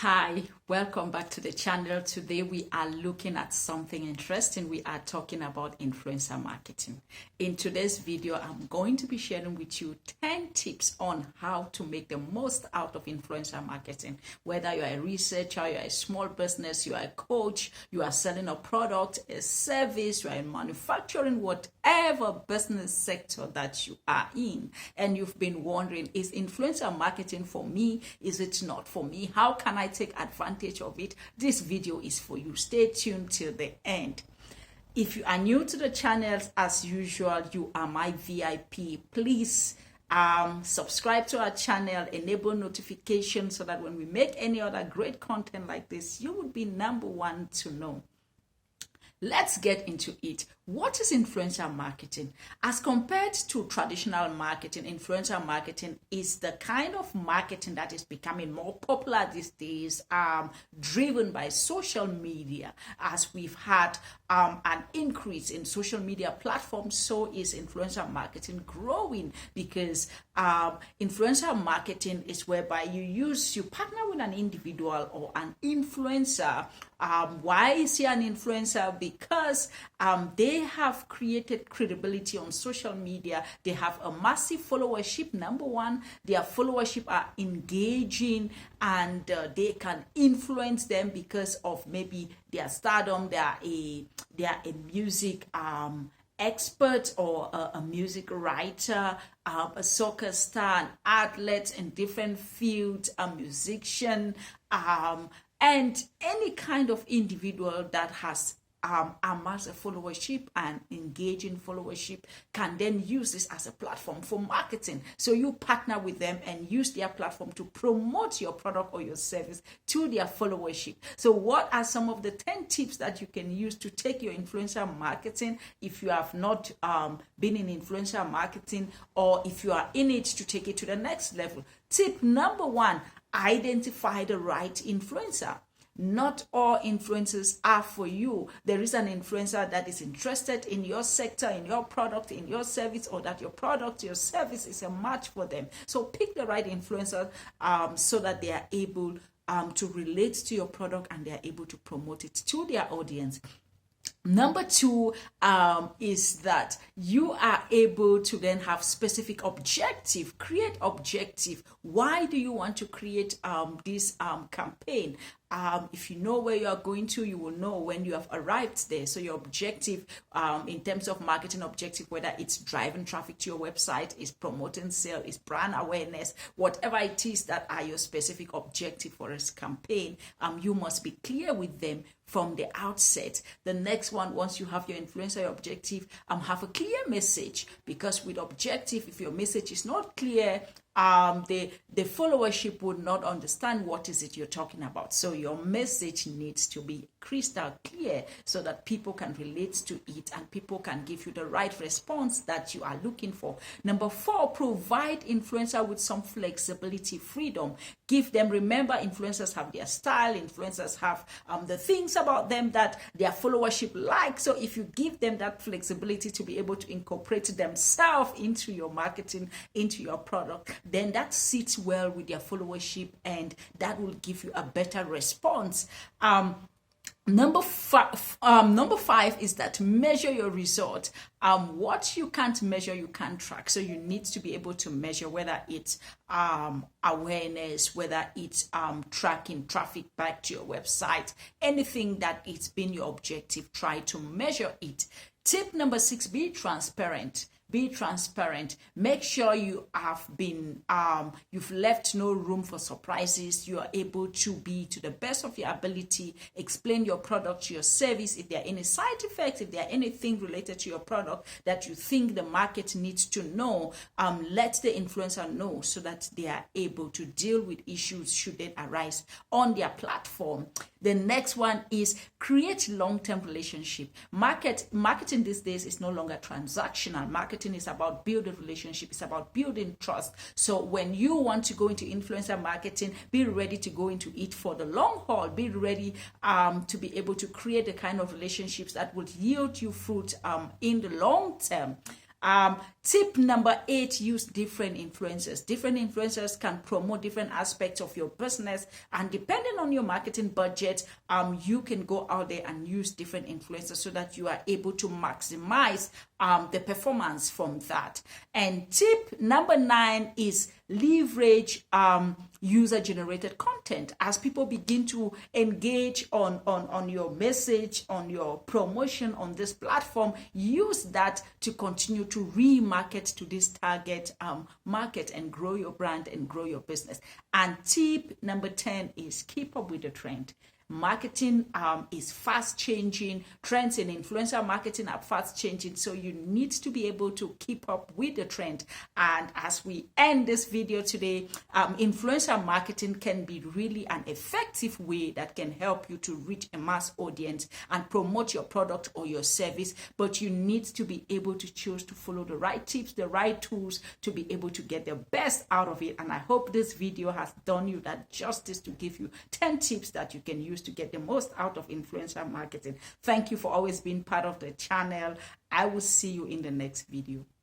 Hi, welcome back to the channel. Today we are looking at something interesting. We are talking about influencer marketing. In today's video, I'm going to be sharing with you 10 tips on how to make the most out of influencer marketing. Whether you're a researcher, you're a small business, you are a coach, you are selling a product, a service, you are in manufacturing, whatever business sector that you are in, and you've been wondering, is influencer marketing for me? Is it not for me? How can I take advantage of it? This video is for you. Stay tuned till the end. If you are new to the channel, as usual, you are my VIP. Please subscribe to our channel, enable notifications so that when we make any other great content like this, you would be number one to know. Let's get into it. What is influencer marketing? As compared to traditional marketing, influencer marketing is the kind of marketing that is becoming more popular these days, driven by social media. As we've had an increase in social media platforms, so is influencer marketing growing, because influencer marketing is whereby you partner with an individual or an influencer. Why is he an influencer? Because they have created credibility on social media. They have a massive followership. Number one, their followership are engaging, and they can influence them because of maybe their stardom. They are a music expert or a music writer, a soccer star, an athlete in different fields, a musician, and any kind of individual that has amass a followership and engaging followership can then use this as a platform for marketing. So you partner with them and use their platform to promote your product or your service to their followership. So what are some of the 10 tips that you can use to take your influencer marketing, if you have not been in influencer marketing, or if you are in it, to take it to the next level? Tip number one: identify the right influencer. Not all influencers are for you. There is an influencer that is interested in your sector, in your product, in your service, or that your product, your service is a match for them. So pick the right influencer so that they are able to relate to your product and they are able to promote it to their audience. Number two is that you are able to then have specific objective, create objective. Why do you want to create this campaign? If you know where you are going to, you will know when you have arrived there. So your objective in terms of marketing objective, whether it's driving traffic to your website, is promoting sale, is brand awareness, whatever it is that are your specific objective for this campaign, you must be clear with them from the outset. The next one, once you have your influencer objective, have a clear message, because with objective, if your message is not clear, the followership would not understand what is it you're talking about. So your message needs to be crystal clear so that people can relate to it and people can give you the right response that you are looking for. Number four, provide influencer with some flexibility, freedom. Give them, remember, influencers have their style, influencers have the things about them that their followership like. So if you give them that flexibility to be able to incorporate themselves into your marketing, into your product, then that sits well with their followership and that will give you a better response. Number five is that measure your result. What you can't measure, you can't track. So you need to be able to measure, whether it's awareness, whether it's tracking traffic back to your website, anything that it's been your objective, try to measure it. Tip number 6, be transparent. Be transparent. Make sure you have been, you've left no room for surprises. You are able to be, to the best of your ability, explain your product, your service. If there are any side effects, if there are anything related to your product that you think the market needs to know, let the influencer know so that they are able to deal with issues should they arise on their platform. The next one is create long-term relationship. Marketing these days is no longer transactional. Marketing is about building relationship. It's about building trust. So when you want to go into influencer marketing, be ready to go into it for the long haul. Be ready to be able to create the kind of relationships that would yield you fruit in the long term. Tip number 8, use different influencers. Different influencers can promote different aspects of your business, and depending on your marketing budget, you can go out there and use different influencers so that you are able to maximize the performance from that. And tip number 9 is leverage user-generated content. As people begin to engage on your message, on your promotion on this platform, use that to continue to remarket to this target market and grow your brand and grow your business. And tip number 10 is keep up with the trend. Marketing is fast changing. Trends in influencer marketing are fast changing, so you need to be able to keep up with the trend. And as we end this video today, influencer marketing can be really an effective way that can help you to reach a mass audience and promote your product or your service, but you need to be able to choose to follow the right tips, the right tools to be able to get the best out of it. And I hope this video has done you that justice to give you 10 tips that you can use to get the most out of influencer marketing. Thank you for always being part of the channel. I will see you in the next video.